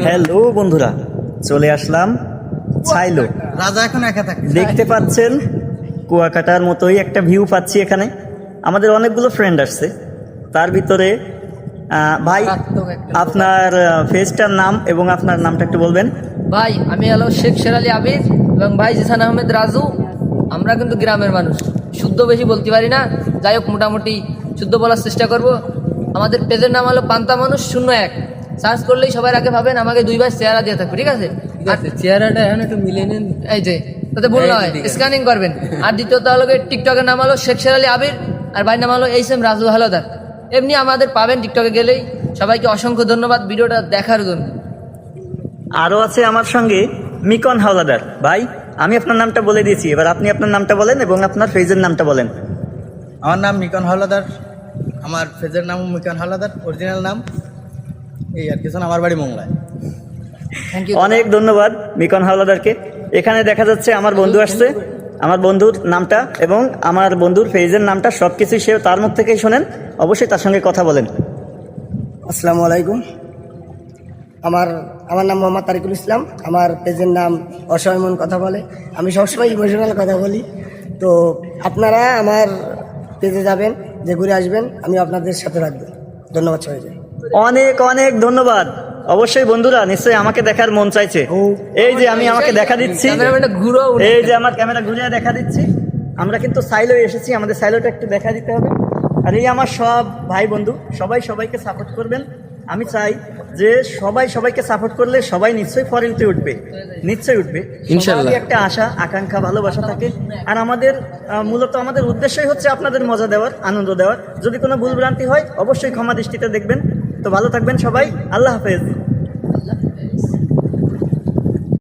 Hello বন্ধুরা, চলে আসলাম ছাইলো। রাজা এখন একা থাকে। দেখতে পাচ্ছেন কুয়াকাটার মতোই একটা ভিউ পাচ্ছি এখানে। আমাদের অনেকগুলো ফ্রেন্ড আসছে, তার ভিতরে ভাই আপনার ফেসটার নাম এবং আপনার নামটা একটু বলবেন। ভাই আমি হলো শেখ শেরালি আবির এবং ভাই জিসান আহমেদ রাজু। আমরা কিন্তু গ্রামের মানুষ, শুদ্ধ বেশি বলতে পারি না, যাই হোক মোটামুটি শুদ্ধ বলার চেষ্টা করব। আমাদের পেজের নাম হলো পান্তা মানুষ 01। সার্চ করলেই সবার আগে পাবেন, আমাকে 2 বার চেহারা দিয়ে থাকবে, ঠিক আছে? চেহারাটা এখন একটু মিলিয়ে নেন। এই যে তাতে ভুল নয়, স্ক্যানিং করবেন। আর দ্বিতীয়ত হলো টিকটকের নাম হলো শেখ শেরালি আবির, আর ভাইয়ের নাম হলো এইচএম রাজু হালদার। এমনি আমাদের পাবেন টিকটকে গেলেই। সবাইকে অসংখ্য ধন্যবাদ ভিডিওটা দেখার জন্য। আরও আছে আমার সঙ্গে মিকন হাওলাদার। ভাই আমি আপনার নামটা বলে দিয়েছি, এবার আপনি আপনার নামটা বলেন এবং আপনার ফেজের নামটা বলেন। আমার নাম মিকন হাওলাদার, আমার ফেজের নাম মিকন হাওলাদার, অরিজিনাল নাম এই আর কিছু না, আমার বাড়ি মোংলায়। Thank you. অনেক ধন্যবাদ মিকন হাওলাদারকে। এখানে দেখা যাচ্ছে আমার বন্ধু আসছে, আমার বন্ধুর নামটা এবং আমার বন্ধুর ফেজের নামটা সব কিছুই সে তার মুখ থেকেই শোনেন। অবশ্যই তার সঙ্গে কথা বলেন। আসসালামু আলাইকুম। আমার নাম মোহাম্মদ তারিকুল ইসলাম। আমার পেজের নাম অসহায় মন কথা বলে। আমি সবসময় ইমোশনাল কথা বলি। তো আপনারা আমার পেজে যাবেন, যে ঘুরে আসবেন, আমি আপনাদের সাথে থাকবো। ধন্যবাদ সবাইকে। অনেক অনেক ধন্যবাদ। অবশ্যই বন্ধুরা, নিশ্চয়ই আমাকে দেখার মন চাইছে। এই যে আমি আমাকে দেখা দিচ্ছি, ক্যামেরাম্যানটা ঘুরো। এই যে আমার ক্যামেরা ঘুরিয়ে দেখা দিচ্ছি। আমরা কিন্তু সাইলোয় এসেছি, আমাদের সাইলোটা একটু দেখা দিতে হবে। আর এই আমার সব ভাই বন্ধু, সবাই সবাইকে সাপোর্ট করবেন। আমি চাই যে সবাই সবাইকে সাপোর্ট করলে সবাই নিশ্চয়ই ফরেনতে উঠবে, নিশ্চয়ই উঠবে। ইনশাআল্লাহ একটা আশা আকাঙ্ক্ষা ভালোবাসা থাকে। আর আমাদের মূলত আমাদের উদ্দেশ্যই হচ্ছে আপনাদের মজা দেওয়ার, আনন্দ দেওয়ার। যদি কোনো ভুলভ্রান্তি হয় অবশ্যই ক্ষমা দৃষ্টিতে দেখবেন। তো ভালো থাকবেন সবাই, আল্লাহ হাফেজ।